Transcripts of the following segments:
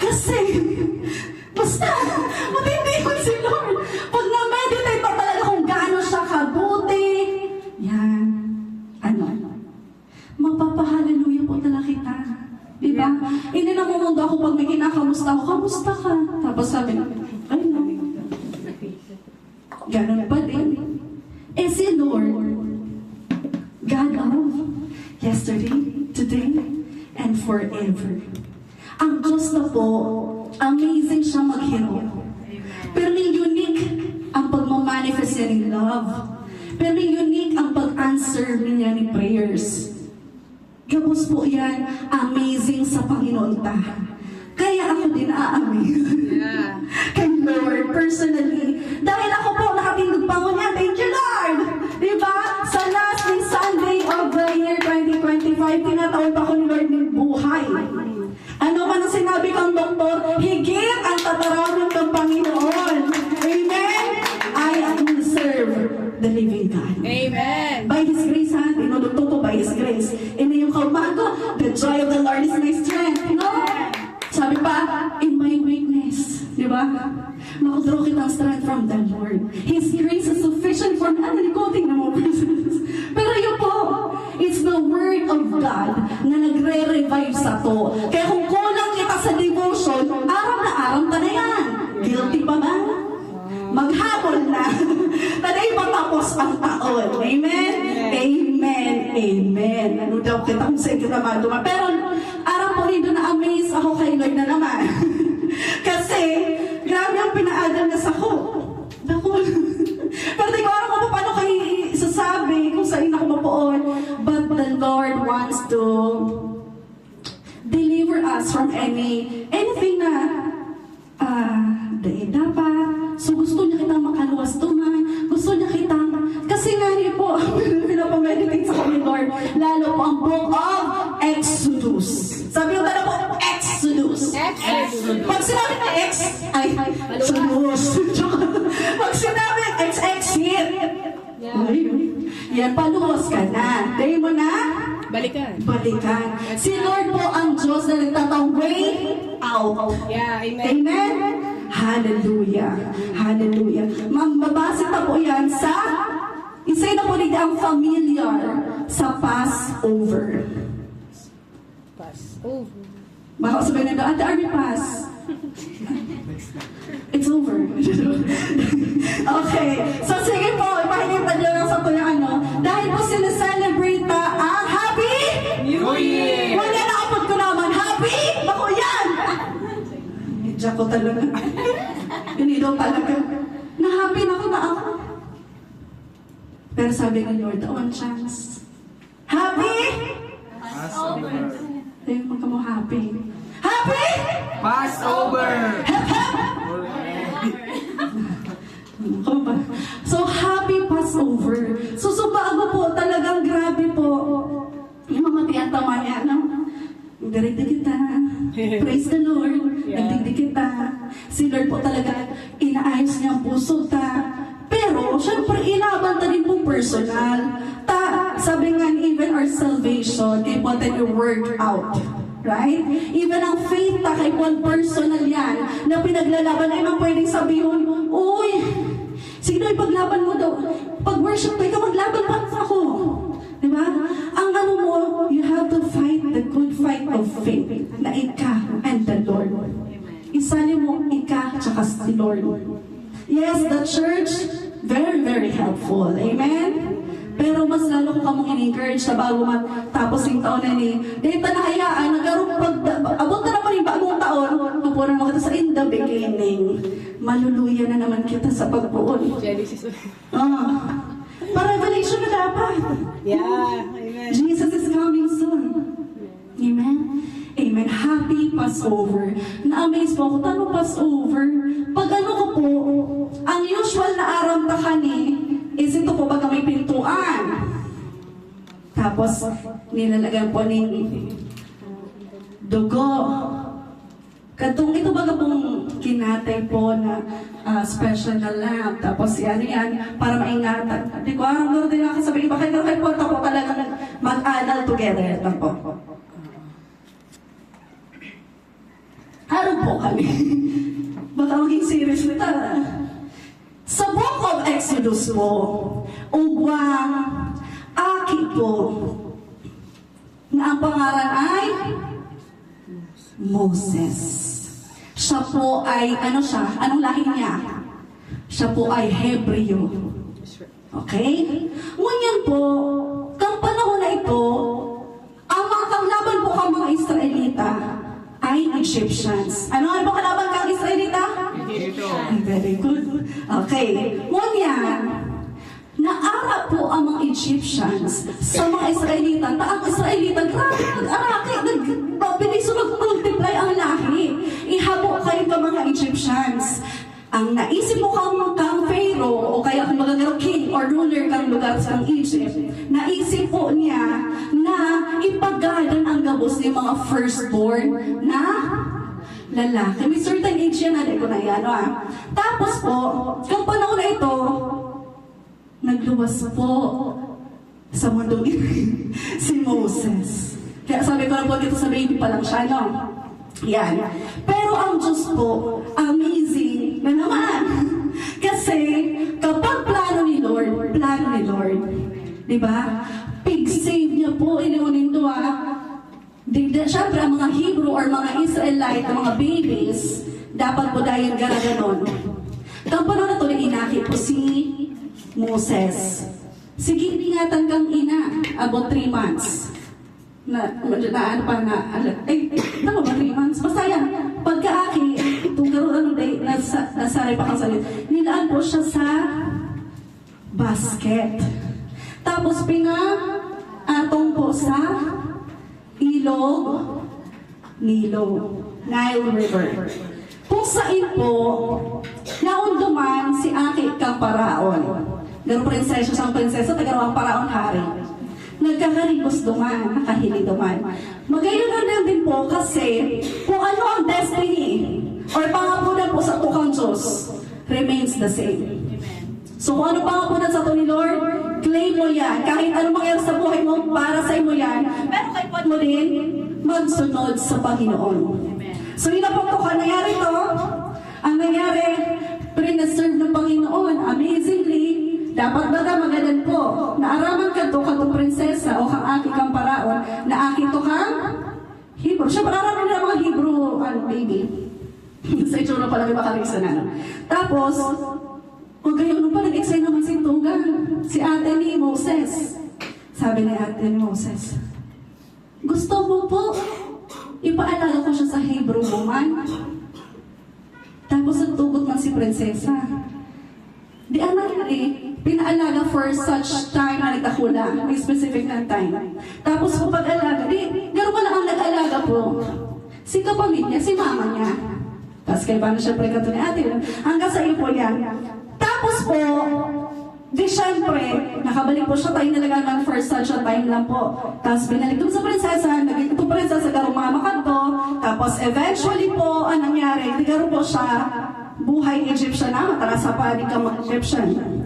Kasi, basta, matindi ko si Lord. Pag na-meditate pa talaga kung gaano siya kabuti, yan, mapapahaleluya po talaga kita. Diba? Hindi na mumundo ako pag may kinakamusta ako, kamusta ka? Tapos sabi ko, ay no. Ganun pa din. Eh si Lord, God of yesterday, today, and forever. Ang Diyos na po, amazing siya maghiro. Pero unique ang pagmamanifest niya ng love. Pero unique ang pag-answer niya ng prayers. Gabos po yan, amazing sa Panginoon ta. Kaya ako din a-amaze. Yeah. Kay Lord, personally. Dahil ako po nakatindog pa ko niya. Thank you, Lord! Diba? Sa last Sunday of the year 2025, tinatawag pa ko ni Lord ng buhay. Ano man ang sinabi kang doktor, higit ang tatarawin ng Panginoon. Amen? I will serve the living God. Amen. By His grace, ha? Tinulutong ko by His grace. Ini yung kalmaan ko, the joy of the Lord is my strength. No? Sabi pa, in my weakness. Di ba? Makadraw kitang strength from the Lord. His grace is sufficient for me. Ano, nikoting na mga persons. Pero yun po, it's the Word of God na nagre-revive sa to. Kaya kung kulang kita sa devotion, araw na araw ta na yan. Guilty pa ba? Maghapon na. Taday patapos ang taon. Amen? Amen. Amen. Ano daw kita kung saan kita maduma. Pero araw po rin doon na-amaze ako kay Lord na naman. Kasi grabe ang pinaagal na sa ko. Naku. Pero di ko alam kung paano kayo isasabi kung saan ako mapoon. But the Lord wants to deliver us from anything na dapat. So gusto niya kitang makaluwas tuman. Gusto niya kitang, kasi nga rin po, pinapameditate sa kami, Lord. Lalo po ang book of Exodus. Sabi yung tala po, Exodus. Exodus. Pag sinabi na Exodus. Pag sinabi exit. Yan, paluwas ka na. Dahil mo na, Balikan. balikan. Si Lord po ang Diyos na nagtatang way out. Yeah, amen. Amen? Hallelujah. Hallelujah. Mababasa pa po yan sa, isa na po nito ang familiar sa Passover. Pass. Oh. Baka sabihin na, Ate Army, pass. It's over. Okay. So sige po, ipahinipan nyo lang sa ito yung ano. Dahil po sineselebrate ang Happy New Year! Wala na kapag ko naman. Happy? Bako yan! Diyan ko talaga. Hindi daw talaga. Na-happy na ako. Pero sabi ng Lord, one chance. Happy? Passover. Ayun, magka mo happy. Happy? Passover. So, happy Passover. So, bago po, talagang grabe po. Yung mga tiyatama niya, no? Direct kita. Praise the Lord. Yeah. Nagdigdig kita. Si Lord po talaga, inaayos niya ang puso ta. Pero, syempre, inabanta din po personal. Sabi nga, even our salvation, kay po tayo work out. Right? Even ang faith ta, kay one personal yan, na pinaglalaban, ay man pwedeng sabihin, uy, sino ipaglaban mo daw? Pag-worship ko, ikaw maglaban pa ako. Diba? Ang ano mo, you have to fight the good fight of faith na ika and the Lord. Isali mo ika tsaka si Lord. Yes, the church, very, very helpful. Amen? Pero mas lalo ko kamong in-encourage na bago matapos yung taon na ni dahil tanahayaan, abot na naman yung bagong taon, kapunan mo kita sa in the beginning. Maluluya na naman kita sa pagpuon. Genesis. Pa-revelation na dapat. Yeah, amen. Jesus is coming soon. Amen? Amen. Happy Passover. Na-amaze po ako. Tanong Passover? Pag ano ko po, ang usual na araw na kani, is ito po baga may pintuan. Tapos, nilalagyan po ng dugo. Katong ito baga pong kinatay po na special na lamp. Tapos yan, para maingatan. Hindi ko araw din nakasabihin, bakit kayo po ito po talaga mag-adal together. Ito po. Araw po, po kami. Baka maging serious nito. Sa Book of Exodus po, ugwang aki po, na ang pangalan ay Moses. Siya po ay, ano siya? Anong lahi niya? Siya po ay Hebreo. Okay? Ngunyan po, kang panahon na ito, ang mga kalaban po kang mga Israelita ay Egyptians. Ano nga po kalaban kang Israelita? Very good. Okay. Ngunyan, naara po ang mga Egyptians sa mga Israelita. Ang Israelita, grabe, nag-araki, nag-bilis, nag-multiply ang lahi. Ihabo kayo ka mga Egyptians. Ang naisip mo kang Pharaoh, o kaya kung magagano king or ruler kang lugar sa Egypt, naisip po niya na ipagalan ang gabos ng mga firstborn na lalaki. May certain age yan, natin ko na yan. Tapos po, kung panahon na ito, nagluwas po sa mundong si Moses. Kaya sabi ko na po dito sa baby pa lang siya, no? Yan. Pero ang Diyos po, amazing na naman. Kasi kapag plano ni Lord, diba? Pig-save niya po, iniunin to Siyempre, ang mga Hebrew or mga Israelite, ang mga babies, dapat po dahil garaganon. Kapag na ito, inaki po si Moses. Sige, ingatan kang ina, about 3 months. Ano ba 3 months? Basta yan, pagkaaki, itong karoon day, nasari pa kang salit, nilaan po siya sa basket. Tapos atong po sa Nile River. Kung saan po, naunduman si Aki kang paraon. Garo prinsesa siyang prinsesa, tagarawang paraon hari. Nagkakaribos duman, nakahili duman. Magayon na lang din po kasi kung ano ang destiny or pangapunan po sa tukang Diyos remains the same. So kung ano pangapunan sa to ni Lord, claim mo yan. Kahit ano mangyari sa buhay mo, para sa mo yan. Pero kay Pod mo din, magsunod sa Panginoon. So yun na po ito, nangyari to. Ang nangyari, pre-serve ng Panginoon, amazingly, dapat baga magalan po, naaraman ka to katong prinsesa o kang aki kang paraon, na aki to kang Hebrew. Siya pararaman nila mga Hebrew, baby. Sa itsura pala may makarisa na. Tapos, kung kayo nung pa nag-excite naman si Tugan, si ate ni Moses. Sabi ni ate ni Moses, gusto mo po, ipaalaga ko siya sa Hebrew woman. Tapos nagtugot man si prinsesa. Di anak pinaalaga for such time na nagtakula, may specific na time. Tapos kung pag-alaga, gano'n man ang nag-alaga po, si kapamilya, si mama niya. Tapos kaya paano siya pregato ni ate, hanggang sa iyo po niya. Tapos po, di syempre, nakabalik po siya, tayo nalaga man for such a time lang po. Tapos binalik doon sa prinsesa, naging ito prinsesa, garong mama kanto. Tapos eventually po, ang nangyari, di garo po siya, buhay Egyptian na, matarasa pa, di ka mag-Egyptian.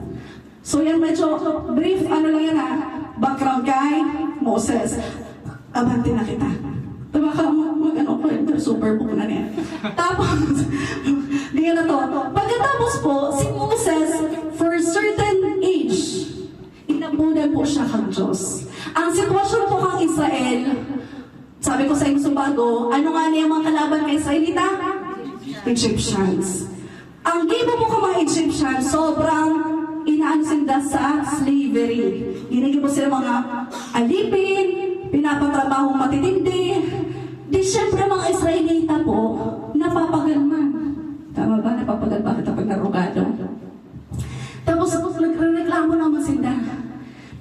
So yan medyo brief, ano lang yan background kay Moses. Abante na kita. Diba ka mag-ano ko, super book na niya. Tapos, di na to. Pagkatapos po, si Moses, for a certain age, inabunan po siya kang Diyos. Ang sitwasyon po kang Israel, sabi ko sa inyo bago, ano nga niya mga kalaban kay Israelita? Egyptians. Ang gibo po ka mga Egyptians, sobrang inaansinda sa slavery. Ginigil po sila mga alipin, pinapatrabahong matitindi. Di syempre mga Israelita po, napapagalman. Tama ba? Napapagalman kapag narugado. Tapos nagreklamo naman sila.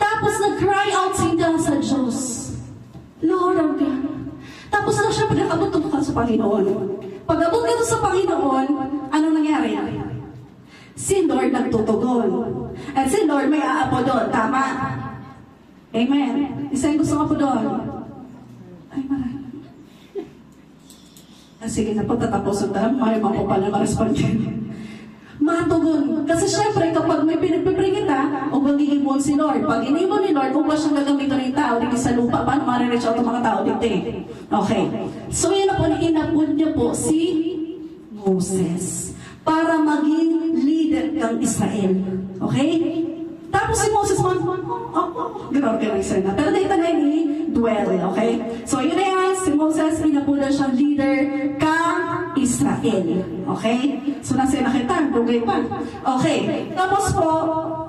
Tapos nag-cry out sila sa Diyos. Lord of God. Tapos na siya pagkakabot ka sa Panginoon. Pag-abot ka sa Panginoon, ano nangyari? Si Lord nagtutugon. At si Lord may aapo doon. Tama? Amen. Isa yung gusto ko po doon. Ay, marami. Sige na po, tatapusin na. May mga po pala ma-respond. Matugon. Kasi syempre, kapag may pinagpipring kita, o mag-iibon si Lord. Pag inibon ni Lord, kung ba siyang gagamitin ng tao dito sa lupa, paano ma-reach out ang mga tao dito? Okay. So yun na po, inabot niya po si Moses para maging leader ng Israel. Okay? Tapos si Moses, grabe ka na. Pero dito na yun i-dwell, okay? So yun na yan, si Moses, pinapunan siyang leader kang Israel. Okay? So nasa nakita, dugay pa. Okay. Tapos po,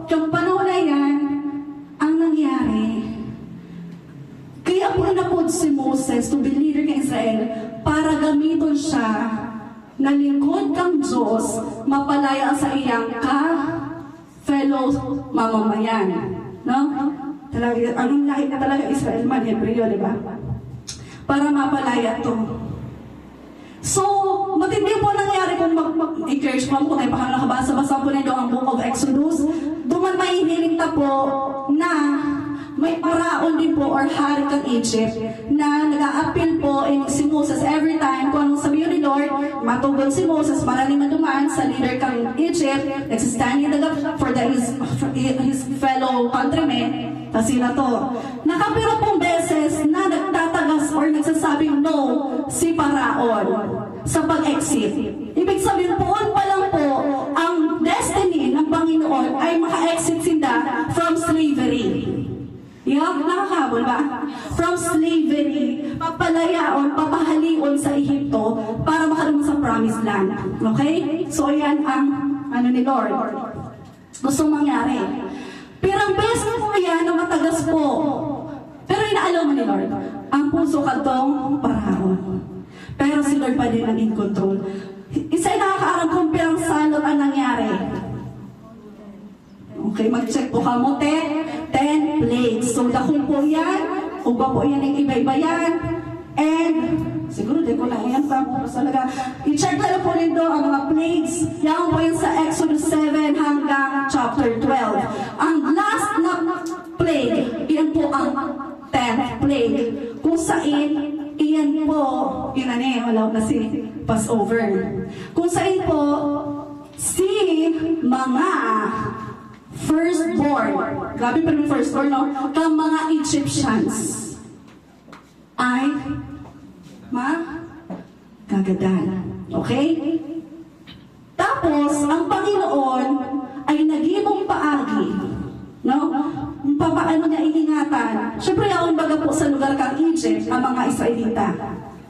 yung panahon na yan, ang nangyari, kaya po napod si Moses to be leader ng Israel para gamiton siya na lingkod kang Diyos, mapalaya sa iyang fellow mamamayan. No? Talaga, anong lahi na talaga Israel man, Hebreo, di ba? Para mapalaya to. So, matindi po nangyari kung mag-encourage po kung tayo pa nakabasa-basa po nito ang Book of Exodus. Duman may hiniling po na may paraon din po or hari kang Egypt na nag-a-appeal po si Moses every time kung anong sabihin ni Lord, matugon si Moses, maraling madumaan sa leader kang Egypt, nagsistand in the gap for his fellow countrymen. Kasi na to. Nakapiro pong beses na nagtatagas or nagsasabing no si Paraon sa pag-exit. Ibig sabihin po pa lang po, ang destiny ng Panginoon ay maka-exit sila from slavery. Yeah, nakakabol ba? From slavery, papalayaon, papahalion sa Ehipto para makalunod sa promised land. Okay? So, ayan ang ni Lord. Gustong mangyari. Pero ang best po yan na matagas po. Pero inaalaw mo ni Lord, ang puso katong paraon. Pero si Lord pa din ang in control. Isa ay nakakaaram kung pirang salot ang nangyari. Okay, mag-check po ka mo, 10 plagues. So, dahil po yan, uba po yan ang iba-iba yan. And, siguro di ko lang yan pa. Talaga, i-check na lang po nito ang mga plagues. Yan po yan sa Exodus 7 hanggang chapter 12. Ang last na plague, iyan po ang 10th plague. Kung saan, iyan po, wala na si Passover. Kung saan po, si mga firstborn, grabe pa yung firstborn, no? Kang mga Egyptians ay gagadan. Okay? Tapos, ang Panginoon ay nagimong paagi. No? Paano niya iingatan? Siyempre, ang baga po sa lugar kang Egypt, ang mga Israelita.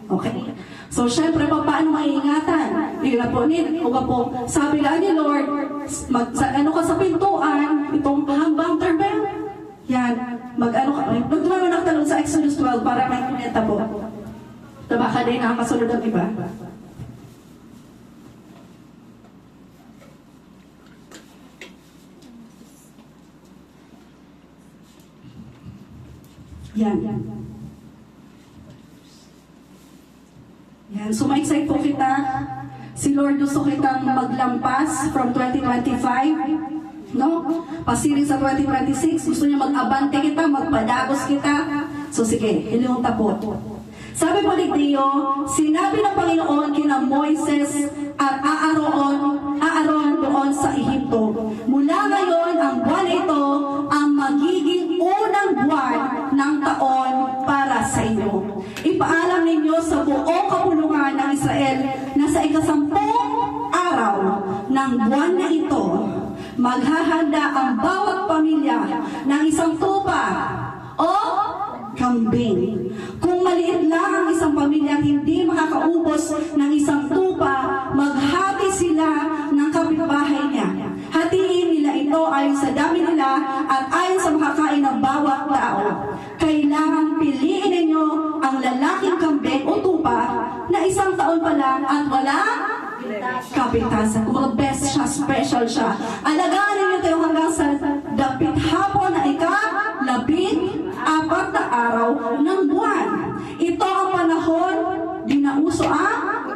Okay? So, syempre, paano maiingatan? Yun na po, sabi lang ni Lord, ano ka sa pintuan, itong hambang turbel. Yan, magdumama na talong sa Exodus 12 para may kuneta po. Diba ka din ang kasunod ng iba? Yan. Yan. So, ma-excite po kita. Si Lord gusto kitang maglampas from 2025. No? Pasirin sa 2026. Gusto niya mag-abante kita, magpadagos kita. So, sige, hilong tapot. Sabi po ni Tio, sinabi ng Panginoon kina Moises at Aaron doon sa Ehipto. Mula ngayon, ang buwan na ito ang magiging unang buwan ng taon para sa inyo. Ipaalam ninyo sa buong kapulungan ng Israel na sa ikasampung araw ng buwan na ito, maghahanda ang bawat pamilya ng isang tupa o kambing. Kung maliit lang ang isang pamilya hindi makakaubos ng isang tupa, maghati sila ng kapitbahay niya. Hatiin nila ito ayon sa dami nila at ayon sa makakain ng bawat tao. Kailangan piliin ninyo ang lalaking kambing o tupa na isang taon pa lang at wala kapitasan. Kung best siya, special siya. Alagaan ninyo tayo hanggang sa dapit hapon na ika-14 na araw ng buwan. Ito ang panahon, dinauso ang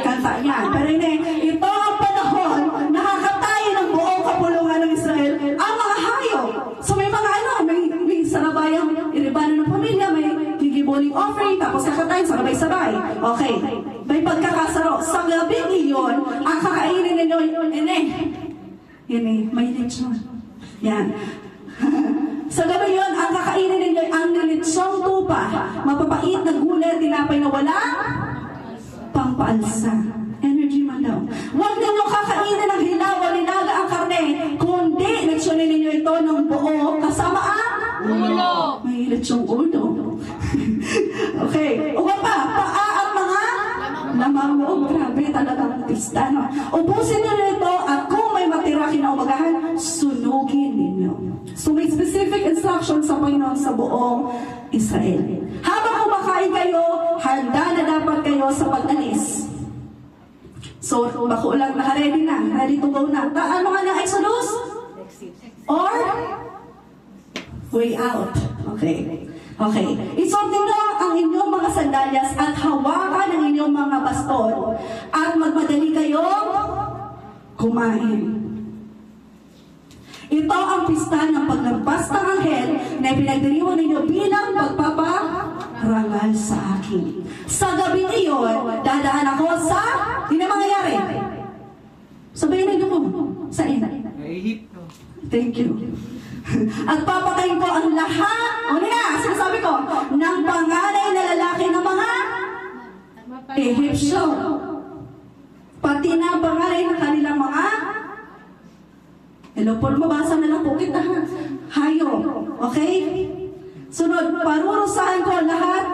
kanta yan. Pero hindi, ito ang panahon, nakakatayo ng buong kapulungan ng Israel ang mga hayop. So may mga may sarabayang iribano ng pamilya, may gigiboling offering, tapos kakatayin, sabay-sabay. Okay, may pagkakasaro. Sa gabing iyon, ang kakainin ninyo, may lechon. Yan. Sa gabi yun, ang kakainin ninyo ang nilitsong tupa, mapapait na gulay, tinapay na wala, pangpaalsa. Energy man. Ano? Huwag ninyo kakainin ng hilaw o nilaga ang karne, kundi leksyonin ninyo ito ng buo kasama ang Ulo. Mahilit yung ulo. Okay. O pa, paa ang mga lamang loob. Grabe talagang pista, no? Ubusin niyo ito at kung may matira kinaumagahan, sunugin ninyo. So may specific instruction sa Panginoon sa buong Israel. Habang kumakain kayo, handa na dapat kayo sa pag-alis. So, bako lang, naka-ready na. Ready to go na. Ano nga ng Exodus? Or? Way out. Okay. Okay. Isuot ninyo ang inyong mga sandalyas at hawakan ang inyong mga baston at magmadali kayong kumain. Ito ang pista ng paglampas ng anghel na pinagdiriwang ninyo bilang pagpaparangal sa akin. Sa gabi iyon, dadaan ako sa... Hindi na mangyayari. Sabihin ninyo ko. Saan? Ehipto. Thank you. At papatayin ko ang lahat, sinasabi ko, ng panganay na lalaki ng mga Ehipsyo. Pati na ang panganay ng kanilang mga hello po, mabasa na lang po kita ha. Hayo. Okay? Sunod, parurusahan ko lahat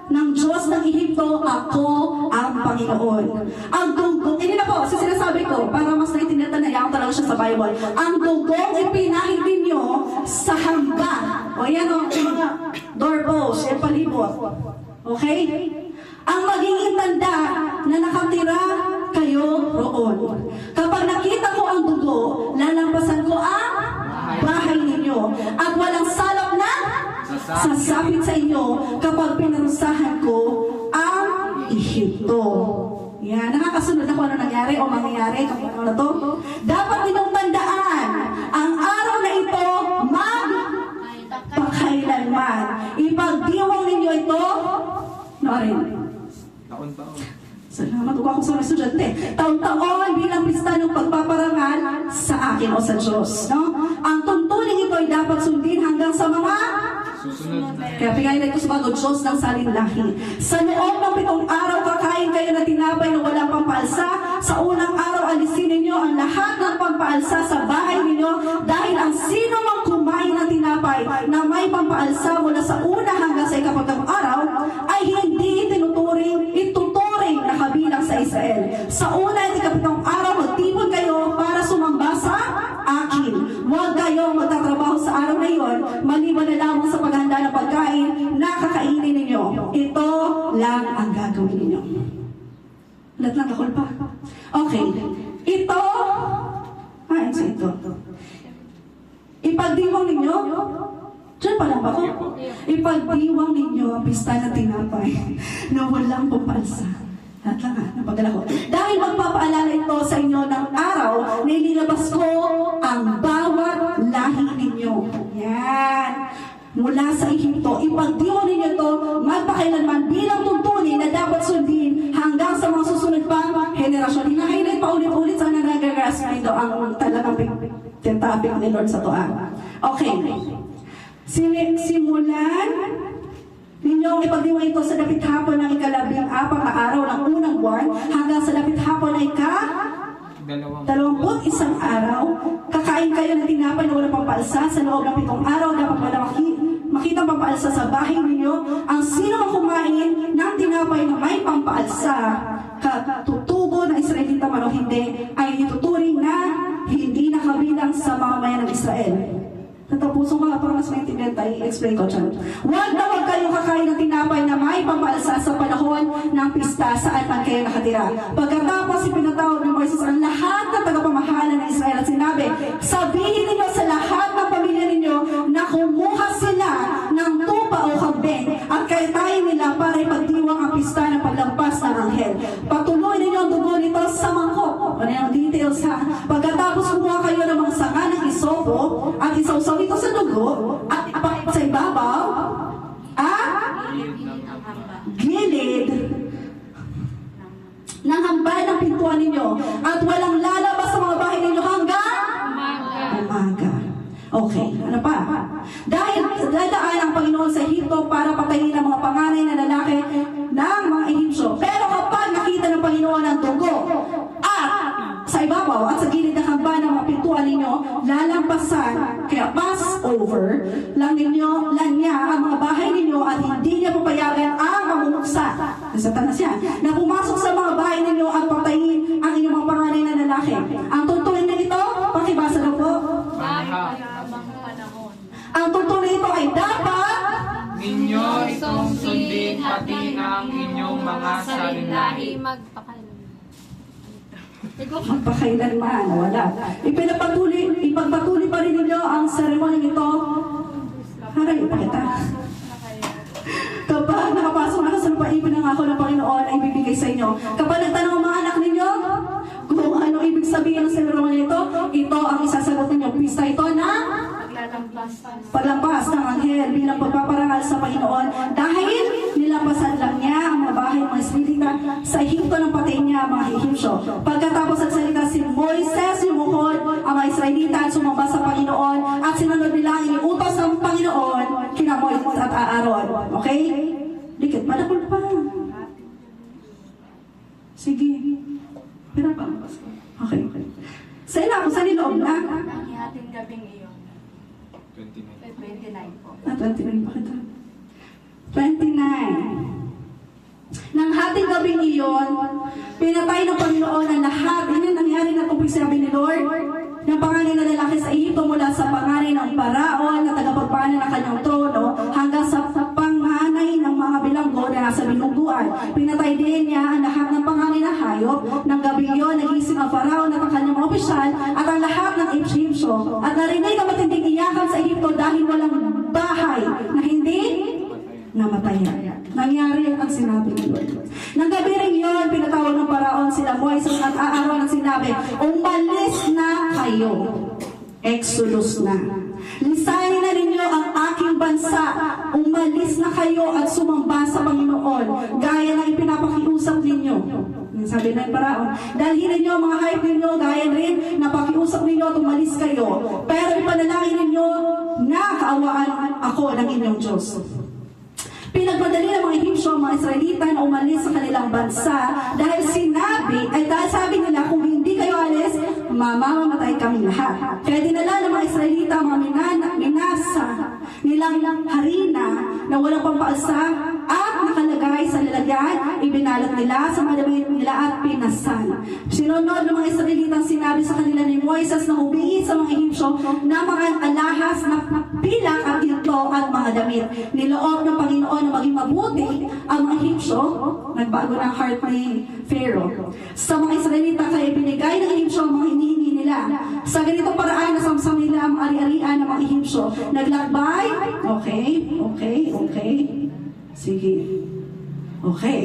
ng Diyos ng Ehipto, ako ang Panginoon. Ang dugong, hindi na po, sinasabi ko, para mas naitindihan na yan talaga siya sa Bible. Ang dugong ipinahid ninyo sa hanggan. O yan o, yung mga doorpost, yung palibot. Okay? Ang magiging tanda na nakatira kayo roon. Kapag nakita ko ang dugo, lalampasan ko ang bahay ninyo. At walang salap na sasapit sa inyo kapag pinarusahan ko ang Ehipto. Yan, nakakasunod na kung ano nangyari o mangyayari kapag ano na to. Dapat ninyong tandaan, ang araw na ito, magpakailanman. Ipagdiwang ninyo ito, Norin. Taon-taon. Salamat ko ako sa mga estudyante. Taon-taon bilang pista ng pagpaparangal sa akin o sa Diyos. No? Ang tuntunin ito ay dapat sundin hanggang sa mga Susunod na. kaya pingayin ko sa bago Diyos ng salinlahi. Sa loob ng 7 araw, kakain kayo na tinapay na walang pampaalsa. Sa unang araw, alisin ninyo ang lahat ng pampaalsa sa bahay ninyo dahil ang sino mang kumain ng tinapay na may pampaalsa mula sa una hanggang sa 4 araw ay hindi ituturing na kabilang sa Israel. Sa una at 7 araw, magtipon kayo para sumamba sa akin. Huwag kayong magtatrabaho sa araw na iyon, maliban na lamang sa paghanda ng pagkain na kakainin ninyo. Ito lang ang gagawin ninyo. Lahat lang kakul pa. Okay. Ito, ito. Ipagdiwang ninyo, diyan pa lang ba ko? Ipagdiwang ninyo ang pista na tinapay na walang pupalsa. Lahat lang napadala ko. Dahil magpapaalala ito sa inyo ng araw na inilabas ko ang bawat lahi ninyo. Yan. Mula sa Ehipto, ipagdiwang ninyo ito magpakailanman bilang tuntunin na dapat sundin hanggang sa mga susunod pang henerasyon. Hinahilit pa ulit-ulit sa nagagas na ito ang talagang tinatapik ni Lord sa tuwa. Okay. Simulan ninyong ipagdiwang ito sa dapit hapon ng 14 na araw ng unang buwan hanggang sa dapit hapon ng 21 araw. Kakain kayo ng tinapay na walang pampaalsa sa loob ng 7 araw. Dapat wala makita pampaalsa sa bahay ninyo. Ang sino mang kumain ng tinapay na may pampaalsa, katutubo ng Israelita man o hindi, ay ituturing na hindi nakabilang sa mga mayan ng Israel. Natapuso ko nga para mas maintindihan tayo, i-explain ko dyan. Huwag na huwag kayong kakain ng tinapay na may pampaalsa sa panahon ng pista saan man kayo nakatira. Pagkatapos ipinatawag ng Moises ang lahat ng tagapamahalan ng Israel at sinabi, sabihin ninyo sa lahat ng pamilya ninyo na kumuha sila ng tupa o kambing at kaitayin nila para ipagdiwang ang pista ng paglampas ng anghel. Patuloy ninyo ang dugo nito sa mangkok. Ano yung details ha? Pagkatapos kumuha kayo ng mga sanga ng isopo at isawsaw ito sa dugo at ipakit sa ibabaw gilid ng hambal ng pintuan ninyo at walang lalabas sa mga bahay ninyo hanggang umaga. Okay, ano pa? Dahil dadaan ang Panginoon sa Ehipto para patayin ang mga panganay na lalaki ng mga Ehipsyo. Pero kapag nakita ng Panginoon ang dugo at sa ibabaw at sa gilid ng hamba ng mga pintuan ninyo, lalampasan, kaya pass over lang niya ang mga bahay ninyo at hindi niya papayagan ang mamumuksa. Satanas yan, na pumasok sa mga bahay ninyo at patayin ang inyong mga panganay na lalaki. Ang tuntunin na ito, pakibasa na po. Ang tuntunin ito ay dapat Ninyo itong sundin pati ang inyong mga salinlahi. magpakailanman, wala. Ipagpatuloy pa rin ninyo ang seremonyang ito. Haray, ipakita. Kapag nakapasok na sa lupaibig ng ako ng Panginoon ay bibigay sa inyo. Kapag nagtanong ang mga anak ninyo, kung ano ibig sabihin ng seremonyang ito ang isasagot ninyo. Pista ito na paglampas ng anghel bilang pagpaparangal sa Panginoon dahil nilampasan lang niya ang mga bahay ng mga Israelita sa Ehipto ng patay niya mga Ehipsyo. Pagkatapos nagsalita si Moises, lumuhod ang mga Israelita at sumamba sa Panginoon at sinunod nila ang iniutos ng Panginoon kina Moises at Aaron. Okay? Dikit, malakol pa. Sige. Pira pa. Okay. Sa ina, kung saan niloob na? Ang hating gabing iyon. 29 po. 29 pa kita. 29. Nang hating gabing iyon, pinatay ng Panginoon ang lahat. Yan ang nangyari na itong sabi ni Lord ng panganay na lalaki sa Ehipto mula sa panganay ng Paraon na tagapagpana ng kanyang trono hanggang sa panganay ng mga bilanggo na nasa bilungguan. Pinatay din niya ang lahat ng panganay na hayop. Nang gabi iyon, nagising ang Paraon at ang kanyang mga opisyal at ang lahat ng Ehipsyo. At narinig ang matinding iyakan sa Ehipto dahil walang bahay na hindi namatayan. Nangyari ang sinabi ni Lord. Nang gabi rin yun, pinatawag ng Paraon sila Moises at Aaron ang sinabi, umalis na kayo. Exodus na. Lisanin na ninyo ang aking bansa. Umalis na kayo at sumamba sa Panginoon. Gaya na ipinapakiusap ninyo. Sabi ng Paraon, dalhin ninyo ang mga hayop ninyo, gaya rin na pakiusap ninyo at umalis kayo. Pero ipanalangin ninyo na kaawaan ako ng inyong Diyos. Pinagmadali ng mga Ehipsyo ang mga Israelita na umalis sa kanilang bansa dahil sabi nila kung hindi kayo alis, mamamatay kami lahat. Kaya dinala ng mga Israelita ang mga minasa nilang harina na walang pampaalsa at nakalagay sa lalagyan, ibinalot nila sa mga damit nila at pinasan. Sinunod ng mga Israelita ang sinabi sa kanila ni Moises na humingi sa mga Ehipsyo na mga alahas na pilang at ito at mga damit. Niloob ng Panginoon na maging mabuti ang mga Ehipsyo, nagbago ng heart ni Pharaoh. Sa mga Israelita kaya binigay ng Ehipsyo ang mga hinihingi nila. Sa ganitong paraan, nasamsam nila ang ari-arian ng mga Ehipsyo. Naglakbay, okay. Sige. Okay.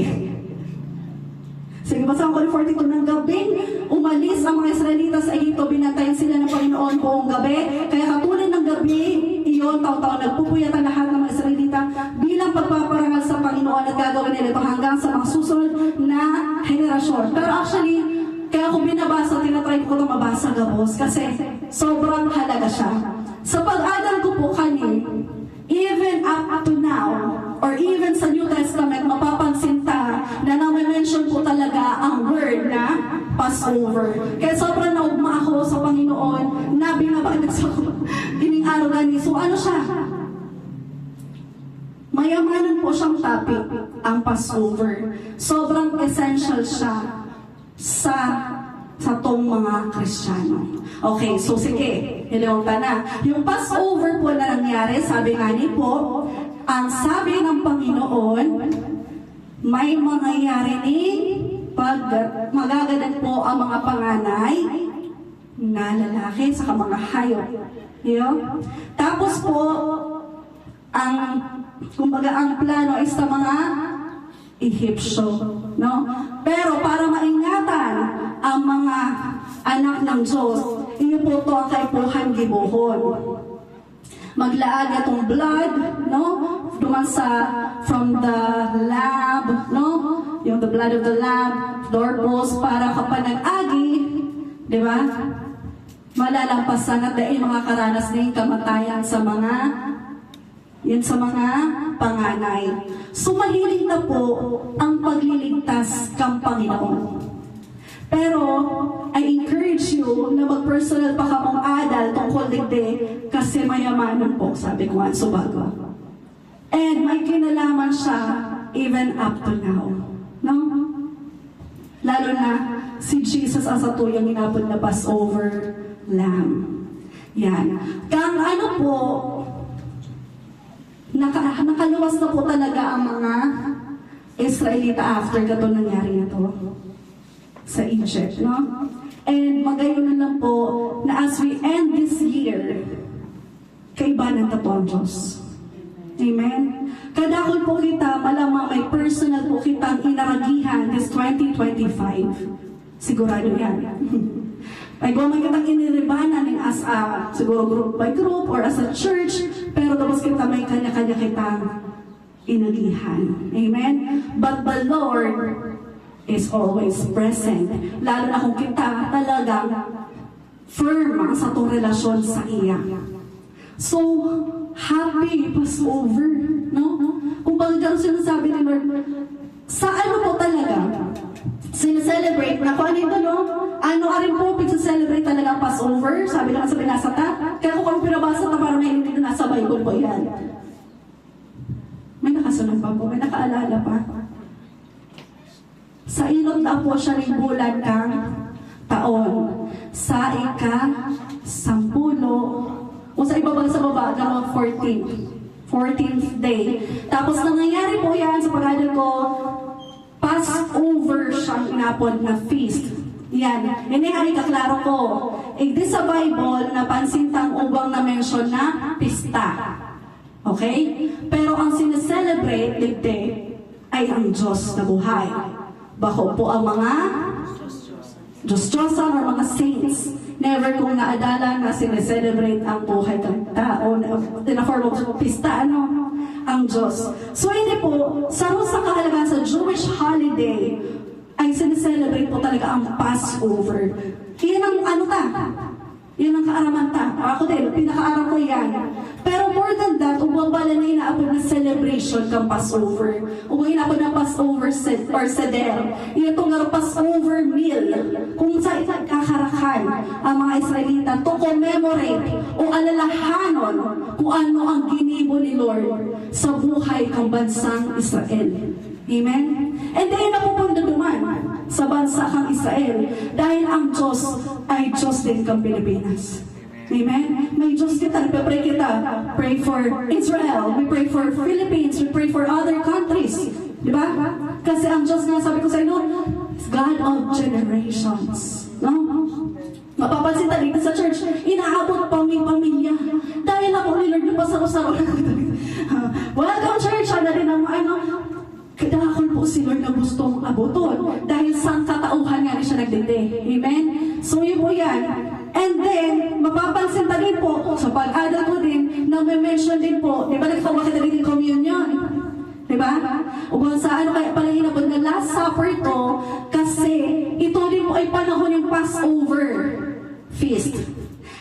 Sige, basahan ko ng 42 ng gabing. Umalis ang mga Israelita sa Ehipto, binantayan sila ng Panginoon buong gabi. Kaya katulad ng gabi, iyon, taon-taon nagpupuyat ang lahat ng mga Israelita bilang pagpaparangal sa Panginoon at gagawin nila ito hanggang sa mga susunod na henerasyon. Pero actually, kaya kung binabasa, tinatry ko itong mabasa gabos kasi sobrang halaga siya. Sa pag-aral ko po kanina, even up to now, or even sa New Testament, mapapansin ta na na-mention po talaga ang word na Passover. Kaya sobrang naugma ako sa Panginoon na binabagdag sa ining araw gani. So ano siya? Mayamanan po siyang topic, ang Passover. Sobrang essential siya sa tong mga Kristiyano. Okay, so sige, hilawang ka na. Yung Passover po na nangyari, sabi nga ni po, ang sabi ng Panginoon, may mangyayari ni magaganap po ang mga panganay na lalaki sa mga hayop. Yun? Tapos po, kumbaga ang plano ay sa mga Ehipsyo. No? Pero para maingatan ang mga anak ng Diyos, iyo po ito ang kaipuhan gibuhon. Maglaag itong blood, no? Duman from the lamb, no? Yung the blood of the lamb, doorpost, para kapag nag-agi, di ba? Malalampasan at dahil mga karanas na yung kamatayan sa mga panganay. Sumahiling na po ang pagliligtas kang Panginoon. Pero, ay you na mag-personal pa ka mong adal tungkol digde kasi mayamanan po, sabi ko nga, subago. And may kinalaman siya even up to now. No? Lalo na si Jesus ang satuyang inabot na Passover Lamb. Yan. Kang ano po, nakaluwas na po talaga ang mga Israelita after kato nangyari na to sa Egypt, no? And magayon na lang po na as we end this year, kaibanan na po ang Diyos. Amen? Kadakol po kita, malamang may personal po kitang inaragihan this 2025. Sigurado yan. Ay gumay kitang iniribanan as a, siguro group by group or as a church, pero tapos kita may kanya-kanya kitang inagihan. Amen? But the Lord is always present. Lalo na kung kita talagang firm sa itong relasyon sa iya. So, happy Passover, no? Kung bakit sinasabi ni Lord, sa ano po talaga? Sineselebrate na kung ano ito, no? Ano rin po, pigsaselebrate talaga ang Passover? Sabi naman sa binasa ta. Kaya kung pinabasa ta, parang may hindi na nasa Bible po yan. May nakasunod pa po, may nakaalala pa. Sa ilog na po siya rin bulan kang taon. Sa ika-sampulo, o sa ibaba sa baba, hanggang 14th day. Tapos nangyayari po yan sa pag-adal ko, Passover siyang inapod na feast. Yan. Inihari kaklaro ko. Igdi sa Bible, napansin tang ubang na mention na pista. Okay? Pero ang sineselebrate dito ay ang Diyos na buhay. Bako po ang mga Diyos-Diyosan or mga saints. Never kong naadala na sineselebrate ang buhay ng tao in a form of pista, ano? Ang Diyos. So hindi po, sa kahalagaan sa Jewish holiday, ay sineselebrate po talaga ang Passover. Yan ang ano ta? Yan ang kaaraman ta. Ako din, pinakaaram ko yan. Pero more than that, ubabala na inaapod na celebration kang Passover. Ubang inaapod na Passover or seder. Yan itong nga Passover meal. Kung sa kakarakan ang mga Israelita to commemorate o alalahanon kung ano ang ginibo ni Lord sa buhay kang bansang Israel. Amen? And then napupunta duman sa bansa kang Israel dahil ang Diyos ay Diyos din kang Pilipinas. Amen? May Diyos kita, nagpe-pray kita. Pray for Israel, we pray for Philippines, we pray for other countries. Di ba? Kasi ang Diyos nga, sabi ko sa inyo, God of generations. No? Mapapansin tayo dito sa church, inaabot pamilya. Dahil ako ni Lord, napasaro-saro na welcome church, ano din ang kadakol po si Lord na gustong abuton. Dahil sa katauhan nga siya nagdinde. Amen? So yun po yan. And then, mapapansin tayo din po, sa pag-adal ko din, na may mention din po, di ba nagtawa kita din communion? Di ba? O kung sa ano kaya pala hinabot na last supper to, kasi ito din po ay panahon yung Passover feast.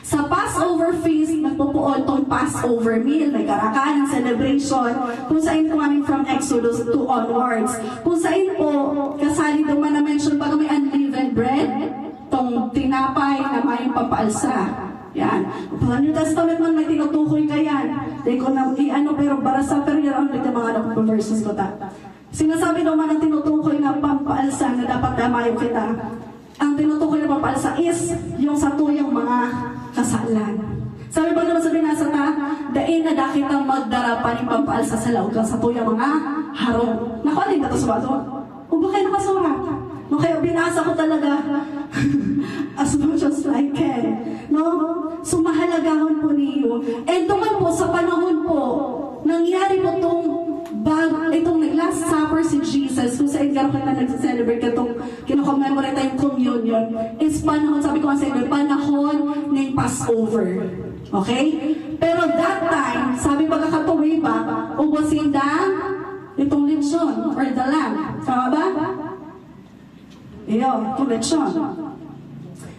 Sa Passover feast, nagpupuon tong Passover meal, may karakanan, celebration, kung saan coming from Exodus 2 onwards. Kung saan po, kasali naman na mention pag may unleavened bread, tong tinapay na may papaalsa. Yan. Pag New Testament man may tinutukoy ka yan. Hindi ko na i-ano, pero para sa period ang mga verses ko ta. Sinasabi naman ang tinutukoy na pampaalsa na dapat damayo kita. Ang tinutukoy na pampaalsa is yung satuyang mga kasalan. Sabi ba naman sa binasa ta, dain na dakit ang magdarapan yung pampaalsa sa laog sa tuyang mga harong. Naku, alin na ito sa bato? O ba kayo nakasurat? No, kaya binasa ko talaga as much as I can. No? So mahalagahon po niyo. And tuman po sa panahon po, nangyari po itong last supper si Jesus, kung saan gano'n ka nag-celebrate ka itong kinocommemorate tayong communion, is panahon, sabi ko nga sa inyo, panahon ng Passover. Okay? Pero that time, sabi pagkakatuwi ba, ubusin itong lechon or the lamb. Tama ba? Iyo, itong lechon.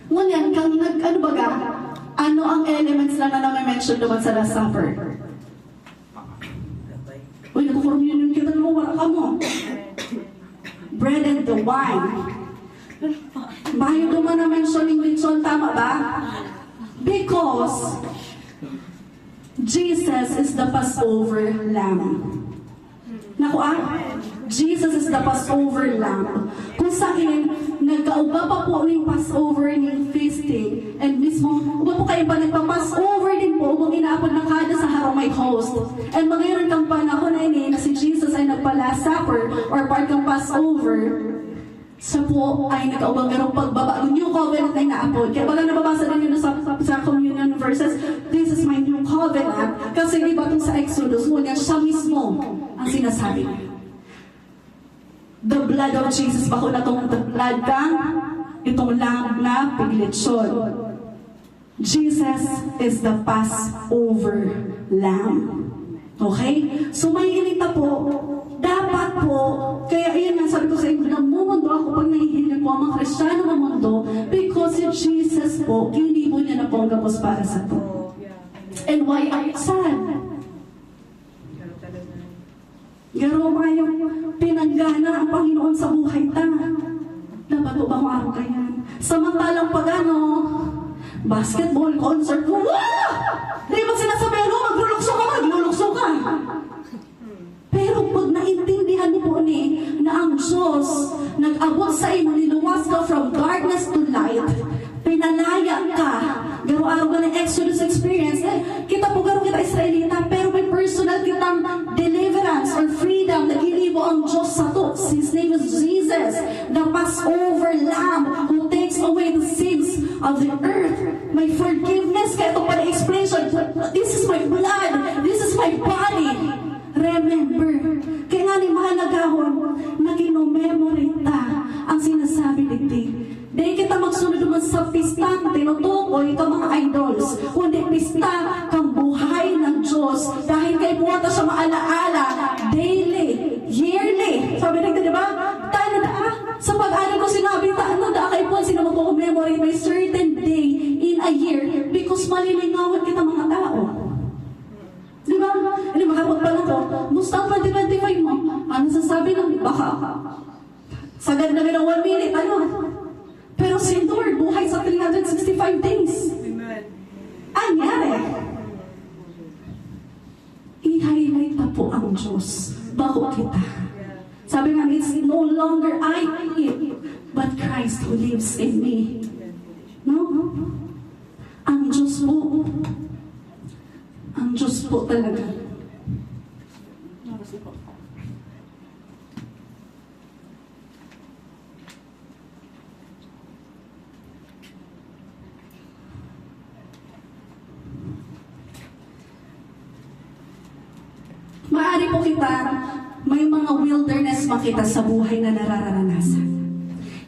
Ngunyan, kang ano ang elements lang na na-mention naman sa last supper? Uy, nagkukurumyun kita naman, wala ka mo. Bread and the wine. Bayo naman na mentioning lechon, tama ba? Because Jesus is the Passover Lamb. Naku Jesus is the Passover Lamb. Kung saan, nagkauba pa po ng Passover ng feasting. And mismo, uba po kayo pa nagpa-Passover din po, kung inaapod na kada sa harong may host. And magayon kang panahon na ini, na si Jesus ay nagpa-Last Supper or part ng Passover. Siya po ay nagkaubang garong pagbaba. New covenant ay naapod. Kaya baga nababasa din yun sa communion verses, this is my new covenant. Kasi di ba itong sa Exodus, ngunit siya mismo ang sinasabi. The blood of Jesus, bako na itong the blood kang itong lamb na piglitsyon. Jesus is the Passover Lamb. Okay? So may inita po, dapat po, kaya ayun nga sabi ko sa inyo, namumundo ako pag nahihilig po ang mga Kristiyano ng mundo because si Jesus po, kinibo niya na po ang gapos para sa to. And why I'm sad? Garo kayo, pinanggana ang Panginoon sa buhay ta. Dapat po bang araw kaya? Samantalang pag basketball concert, wow! Di ba sinasabi, maglulukso ka. Pero pag naintindihan mo po na ang Diyos nag-abot sa iyo, niluwas ka from darkness to light, pinalaya ka, garo araw ka ng Exodus experience, kita po garo kita Israelita, pero may personal kitang deliverance or freedom na ginibo ang Diyos sa to. His name is Jesus, the Passover Lamb who takes away the sins of the earth. May forgiveness, kaya ito pala explanation, this is my blood, this is my body. Remember, kaya nga ni mahalagahon na kino-memory ta ang sinasabi dito. Dahil kita magsunod naman sa pista, tinutukoy ka mga idols, kundi pista kang buhay ng Diyos. Dahil kay buwata sa maalaala, daily, yearly. Sabi nito, di ba? Sa pag-aral ko sinabi, kay po, sino magpo-memory may certain day in a year because malilingawan kita mga tao. Di ba? Hindi makapot pa lang ko. Musta ang 2025 mo? Ano sasabi ng baka? Sagad na ng 1 minute, ano? Pero si Lord, buhay sa 365 days. Anyari? I-highlight na po ang Diyos. Bako kita. Sabi nga, it's no longer I live, but Christ who lives in me. No? Ang Diyos po. Ang Diyos po talaga. Maaari po kita, may mga wilderness makita sa buhay na nararanasan.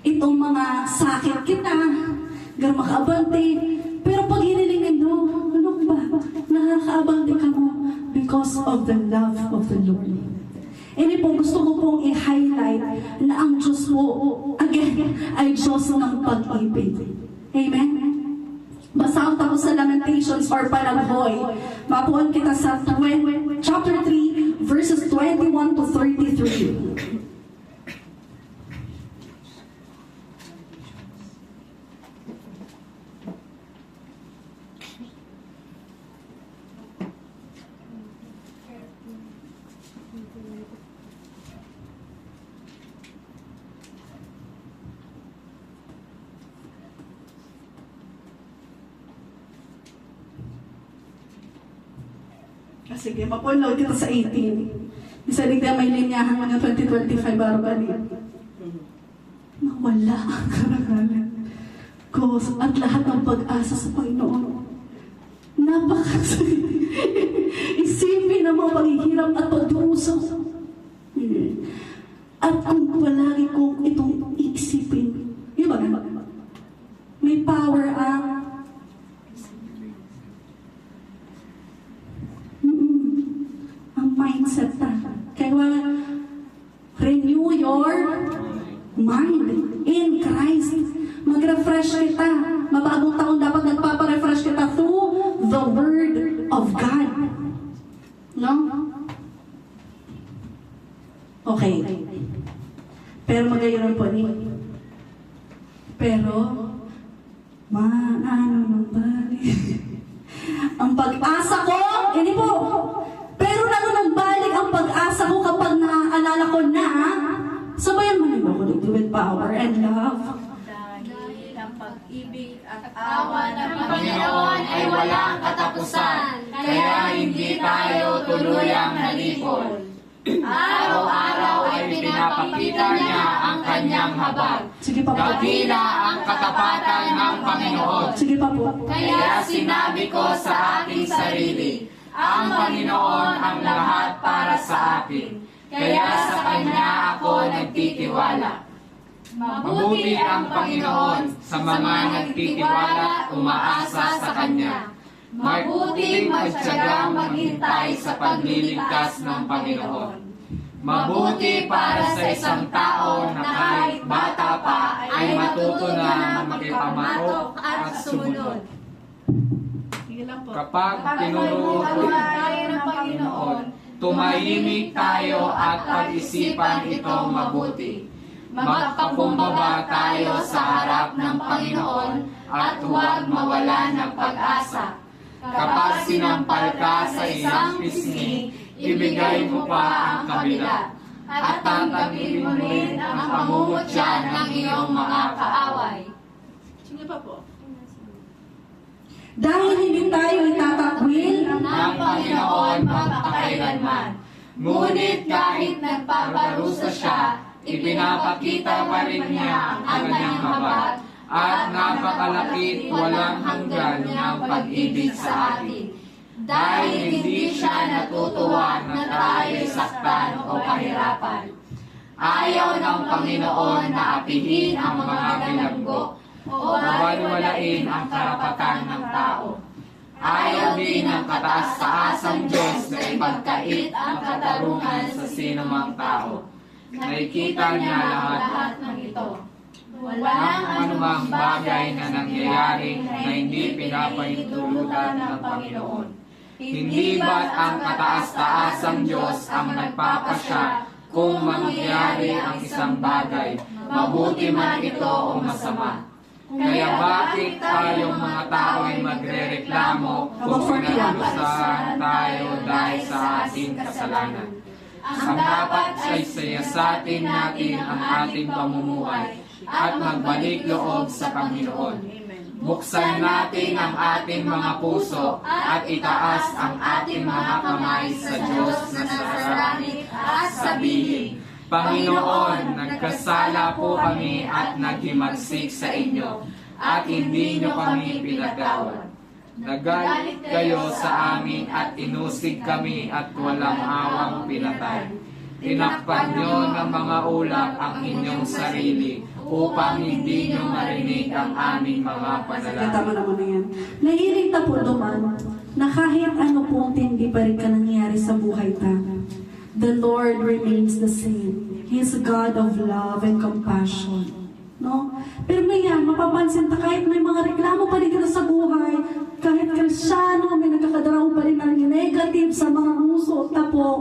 Itong mga sakit kita, gar makaabante, pero pag hinilingin mo, ano ba? Nakakaabante ka mo because of the love of the Lord. Hindi po, gusto ko pong i-highlight na ang Diyos po, again, ay Diyos ng pag-ibig. Amen? Basahan tayo sa Lamentations or Panaghoy. Mapuan kita sa chapter 3, verses 21 to 33. Sige, mapunload kita sa 18. Isa din kaya may linyahan mga 2025 baro-bali. Nawala ang karagalan ko at lahat ng pag-asa sa Panginoon. Napakasaya. Isipin ang mga paghihirap at pagdurusa. At kung palagi kong itong iisipin, di ba? May power ang mindset ta. Kaya renew your mind in Christ. Mag-refresh kita. Mabagong taon dapat nagpapa-refresh kita through the Word of God. No? Okay. Pero magayon po ni. Pero, maano ng balik. Ang pag-asa ko, hindi po. Pero nagbalik ang pag-asa ko kapag naaalala ko na, sabayan mo nila ko dito with power and love. Dahil ang pag-ibig at Awa ng Panginoon ay walang katapusan, kaya hindi tayo tuluyang nalipol. Araw-araw ay pinapakita niya ang kanyang habag. Sige pa po. Dakila ang katapatan ng Panginoon. Sige pa po. Kaya sinabi ko sa aking sarili, ang Panginoon ang lahat para sa akin. Kaya sa Kanya ako nagtitiwala. Mabuti ang Panginoon sa mga nagtitiwala, umaasa sa Kanya. Mabuting magtiyagang maghintay sa pagliligtas ng Panginoon. Mabuti para sa isang tao na kahit bata pa ay matuto na makipamatok at sumunod. Sige lang po. Kapag tinuruan tayo ng Panginoon, tumahimik tayo at pag-isipan itong mabuti. Magpakumbaba tayo sa harap ng Panginoon at huwag mawala ng pag-asa. Kapag sinampal ka sa isang pisngi, ibigay mo pa ang kabila. At tatagin mo rin ang pamumutya ng iyong mga kaaway. Sige pa po. Dahil hindi tayo itatakwil, Ng Panginoon magpakailanman. Ngunit kahit nagpaparusa siya, ipinapakita pa rin niya ang kanyang habag at napakalapit walang hanggan niyang pag-ibig sa atin. Dahil hindi siya natutuwa na tayo'y saktan o kahirapan. Ayaw ng Panginoon na apihin ang mga bilanggo o baliwalain ang karapatan ng tao. Ayaw din ng kataas-taasang Diyos na ipagkait ang katarungan sa sinumang tao. Nakikita niya lahat ng ito. walang anumang bagay na nangyayari na hindi pinapahintulutan ng Panginoon. Hindi ba't ang kataas-taasang Diyos ang nagpapasya kung mangyayari ang isang bagay, mabuti man ito o masama? Kaya bakit tayong mga tao ay magrereklamo kung pinarusahan tayo dahil sa ating kasalanan? Ang dapat ay sayasatin natin ang ating pamumuhay at magbalik loob sa Panginoon. Buksan natin ang ating mga puso at itaas ang ating mga kamay sa Diyos na sarangit at sabihin, Panginoon, nagkasala po kami at naghimagsik sa inyo at hindi nyo kami pinatawad. Nagalit kayo sa amin at inusig kami at walang awang pinatay. Tinakpan nyo ng mga ulap ang inyong sarili upang hindi nyo marinig ang aming mga panalangin. tama naman na yan. Naiirita po duman na kahit ano pong tindi pa rin ka nangyari sa buhay namin, the Lord remains the same. He is a God of love and compassion. No? Pero mayan, mapapansin ta kahit may mga reklamo pa rin ka na sa buhay, kahit Kristiyano, may nagkakadaraw pa rin ng negative sa mga muso, tapo,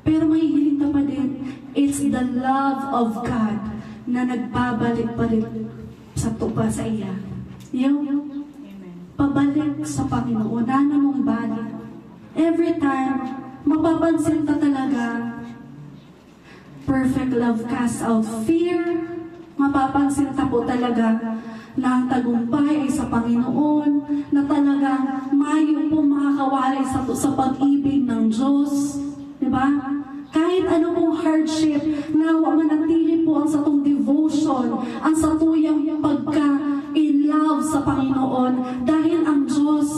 pero may hiling pa din. It's the love of God na nagbabalik pa rin sa tupa sa iya. Yung pabalik sa Panginoon, na mong balik. Every time, mapapansin ka talaga, perfect love casts out fear. Mapapansin ka po talaga na ang tagumpay ay sa Panginoon, na talaga mayo po makakawalay sa pag-ibig ng Diyos. Diba? Kahit ano pong hardship, nawa manatili po ang satong devotion, ang satuyang pagka-in love sa Panginoon, dahil ang Diyos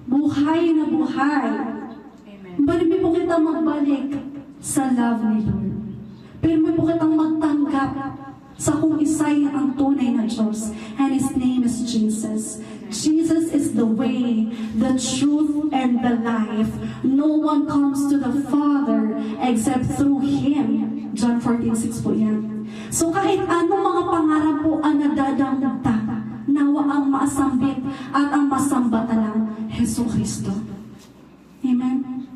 buhay na buhay. Bali po kita magbalik sa love ni Lord. Pero may po kitang magtanggap sa kung isa'y ang tunay na Diyos. And His name is Jesus. Jesus is the way, the truth, and the life. No one comes to the Father except through Him. John 14:6 po yan. So kahit anong mga pangarap po ang nadadangta, nawa ang maasambit at ang masambatalang Hesus Kristo. Amen.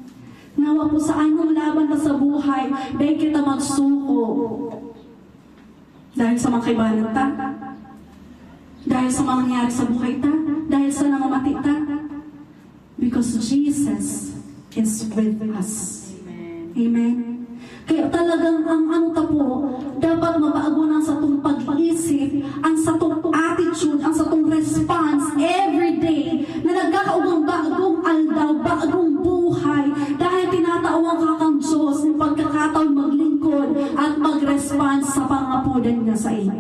Nawa po sa anong laban na sa buhay, dahil kita magsuko. Dahil sa mga kaibanan ta, Dahil sa mga nangyari sa buhay ta, dahil sa nangamati ta, because Jesus is with us. Amen. Kaya talagang ang ano ta po, dapat mabago na sa itong pag-iisip, ang sa itong attitude, ang sa itong response every day na nagkakaugang bagong aldaw, bagong buhay dahil tinatawag ka kang Diyos ng pagkakataon maglingkod at mag-response sa pangapunan niya sa iyo.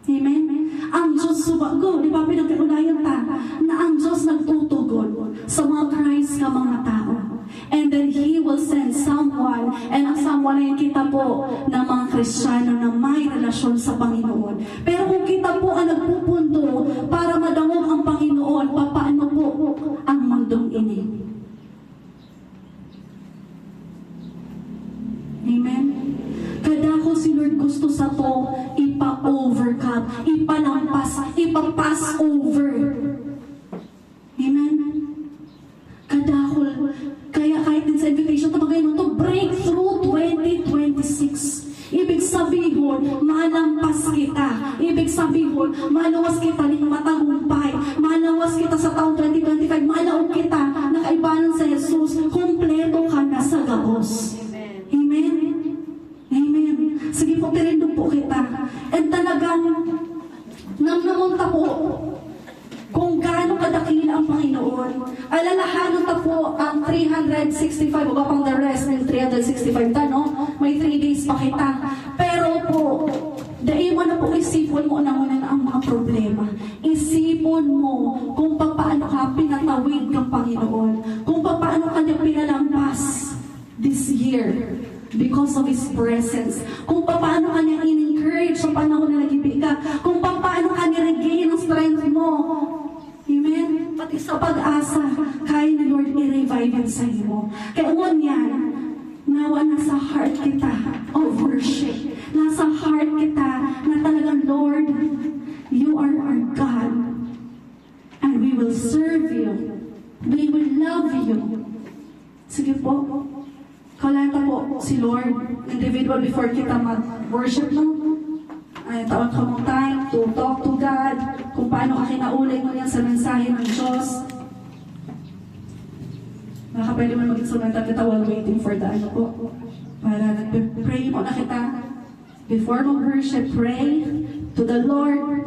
Amen? Ang Diyos subago, di ba pinag-unayan ta, na ang Diyos nagtutugon sa mga Christ ka mga tao. And then He will send someone, and ang someone na yun kita po ng mga Kristiyano na may relasyon sa Panginoon. Pero kung kita po ang nagpupundo para madangog ang Panginoon, papaano po ang mundong ini? Amen? Kada ko si Lord gusto sa to, ipa-overcome, ipalampas, ipa-pass over. Amen? Kadakol. Kaya kahit din sa invitation, tabagay mo to, Breakthrough 2026. Ibig sabihin, malampas kita. Ibig sabihin, malawas kita ng matagumpay. Malawas kita sa taong 2025. Malaog kita na kaibanan sa Jesus. Kompleto ka na sa gabos. Amen? Amen. Sige po, tirindog po kita. And talagang, namnamunta po, kung gaano kadakila ang Panginoon. Alalahanon ta po ang 365 o kapang the rest ng 365 ta, no? May 3 days pa kita. Pero po, dahil mo na po isipon mo na muna ang mga problema. Isipon mo kung paano ka pinatawid ng Panginoon. Kung paano ka niya pinalampas this year because of His presence. Kung paano ka niya in-encourage sa panahon na nag-ibig ka. Kung paano ka niya regain ang strength mo. Amen? Pati sa pag-asa, kaya na Lord i-revive yan sa iyo. Kaya uwan yan, nawa nasa heart kita of worship. Nasa heart kita na talagang, Lord, You are our God. And we will serve You. We will love You. Sige po. Kalata po si Lord, individual before kita mag-worship no? Ay, taon ka mong time to talk to God, kung paano ka kinaulay mo yan sa mensahe ng Diyos. Nakapwede mo mag-instrumenta kita while waiting for the ano po. Para nag-pray mo na kita. Before mag-worship, pray to the Lord.